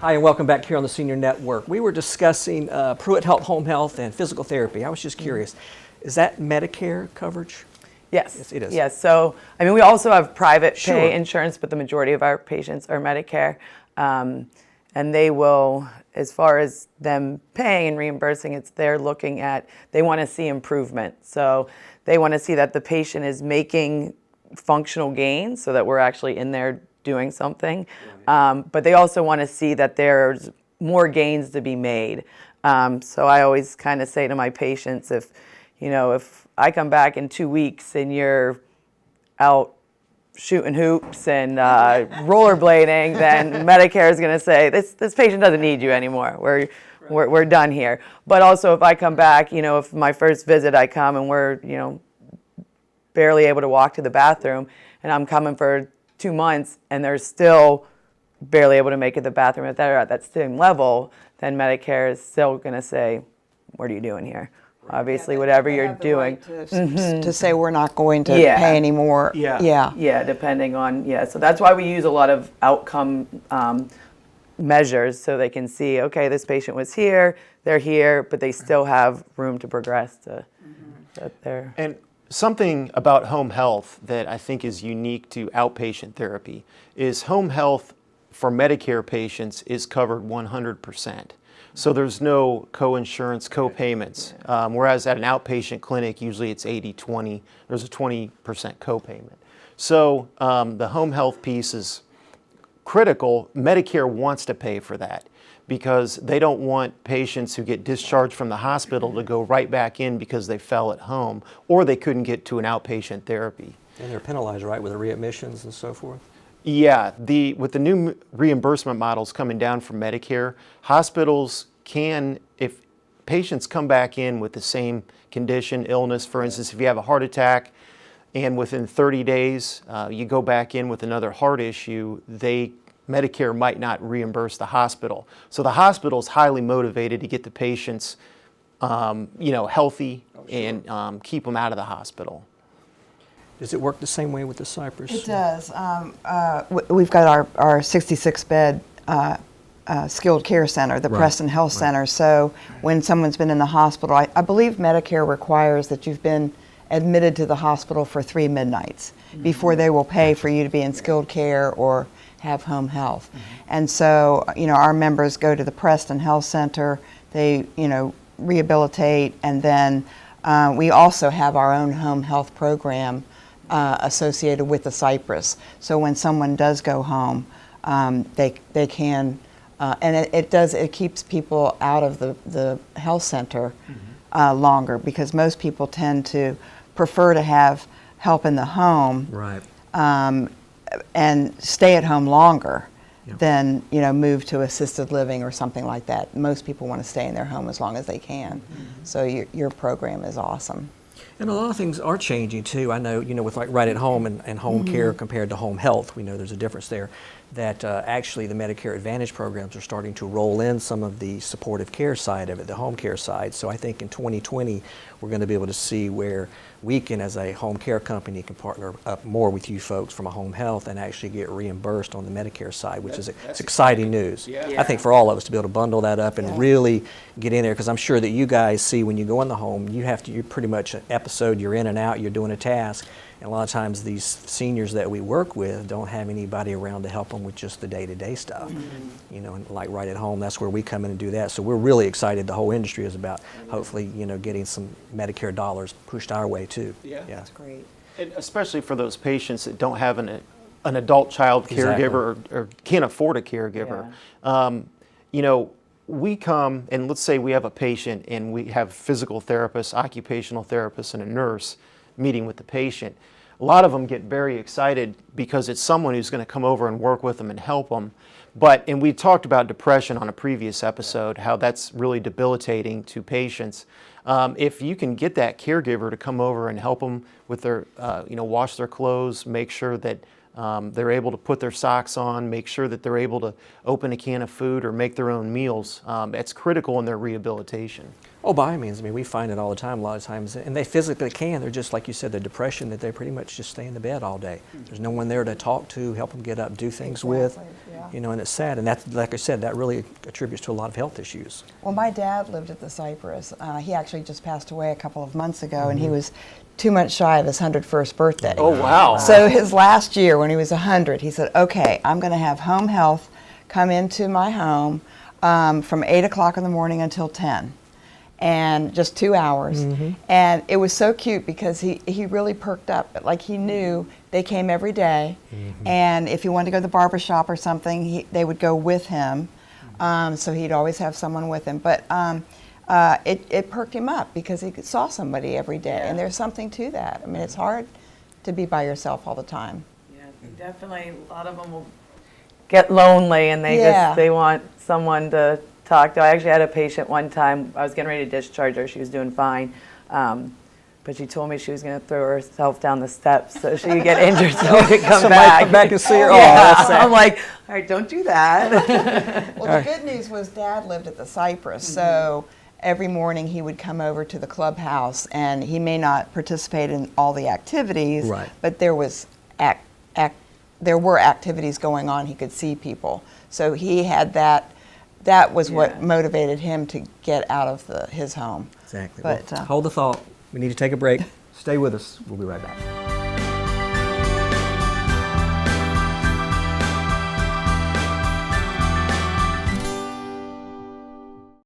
Hi, and welcome back here on the Senior Network. We were discussing PruittHealth home health and physical therapy. I was just curious, is that Medicare coverage? Yes. Yes, it is. Yes. So, I mean, we also have private Sure. pay insurance, but the majority of our patients are Medicare. And they will, as far as them paying and reimbursing, they're looking at, they want to see improvement. So they want to see that the patient is making functional gains so that we're actually in there doing something. But they also want to see that there's more gains to be made. So I always kind of say to my patients, if I come back in 2 weeks and you're out shooting hoops and rollerblading, then Medicare is going to say, this patient doesn't need you anymore. We're done here. But also if I come back, if my first visit I come and we're, barely able to walk to the bathroom, and I'm coming for 2 months and they're still barely able to make it to the bathroom, if they're at that same level, then Medicare is still going to say, what are you doing here? Obviously, whatever you're doing. To say we're not going to Yeah. pay anymore. Yeah, depending on, so that's why we use a lot of outcome measures so they can see, okay, this patient was here, they're here, but they still have room to progress to that they're. And something about home health that I think is unique to outpatient therapy is home health for Medicare patients is covered 100%. So there's no co-insurance, co-payments, whereas at an outpatient clinic, usually it's 80-20. There's a 20% co-payment. So the home health piece is critical. Medicare wants to pay for that because they don't want patients who get discharged from the hospital to go right back in because they fell at home or they couldn't get to an outpatient therapy. And they're penalized, right, with the readmissions and so forth? Yeah, with the new reimbursement models coming down from Medicare, hospitals can, if patients come back in with the same condition, illness, for instance, if you have a heart attack and within 30 days you go back in with another heart issue, Medicare might not reimburse the hospital. So the hospital is highly motivated to get the patients healthy and keep them out of the hospital. Does it work the same way with the Cypress? It does. We've got our 66-bed skilled care center, the Preston Health Center. So when someone's been in the hospital, I believe Medicare requires that you've been admitted to the hospital for 3 midnights before they will pay for you to be in skilled care or have home health. And so, our members go to the Preston Health Center, they, rehabilitate, and then we also have our own home health program associated with the Cypress. So when someone does go home, they can, and it keeps people out of the health center longer, because most people tend to prefer to have help in the home, Right. And stay at home longer than move to assisted living or something like that. Most people want to stay in their home as long as they can. So your program is awesome. And a lot of things are changing too. I know, with like right at home and home care compared to home health, we know there's a difference there. That actually the Medicare Advantage programs are starting to roll in some of the supportive care side of it, the home care side. So I think in 2020, we're going to be able to see where we can, as a home care company, can partner up more with you folks from a home health and actually get reimbursed on the Medicare side, which is it's exciting news. Yeah. I think for all of us to be able to bundle that up and really get in there, because I'm sure that you guys see when you go in the home, you're pretty much an episode, you're in and out, you're doing a task. And a lot of times these seniors that we work with don't have anybody around to help them with just the day-to-day stuff. And like right at home, that's where we come in and do that. So we're really excited. The whole industry is about hopefully, getting some Medicare dollars pushed our way too. Yeah. That's great. And especially for those patients that don't have an adult child caregiver or can't afford a caregiver. We come and let's say we have a patient and we have physical therapists, occupational therapists, and a nurse meeting with the patient. A lot of them get very excited because it's someone who's going to come over and work with them and help them. And we talked about depression on a previous episode, how that's really debilitating to patients. If you can get that caregiver to come over and help them with their, wash their clothes, make sure that They're able to put their socks on, make sure that they're able to open a can of food or make their own meals. It's critical in their rehabilitation. Oh, by all means. I mean, we find it all the time, a lot of times. And they physically can. They're just, like you said, the depression that they pretty much just stay in the bed all day. There's no one there to talk to, help them get up, do things with. Yeah. You know, and it's sad. And that's, like I said, that really attributes to a lot of health issues. Well, my dad lived at the Cypress. He actually just passed away a couple of months ago, and he was 2 months shy of his 101st birthday. Oh, wow. So his last year, when he was 100, he said, okay, I'm going to have home health come into my home from 8 o'clock in the morning until 10. And just 2 hours. And it was so cute because he really perked up. Like, he knew they came every day, and if he wanted to go to the barber shop or something, they would go with him. So he'd always have someone with him. But it perked him up because he saw somebody every day, and there's something to that. I mean, it's hard to be by yourself all the time. Yeah, definitely. A lot of them will get lonely, and they want someone to talk to. I actually had a patient one time. I was getting ready to discharge her. She was doing fine, but she told me she was going to throw herself down the steps so she could get injured so we could come back. Come back and see her. Oh, Yeah. that's sad. I'm like, all right, don't do that. Well, the good news was Dad lived at the Cypress, so every morning he would come over to the clubhouse, and he may not participate in all the activities, Right. but there was there were activities going on. He could see people, so he had that. That was what motivated him to get out of his home. Exactly. But, Well, hold the thought. We need to take a break. Stay with us. We'll be right back.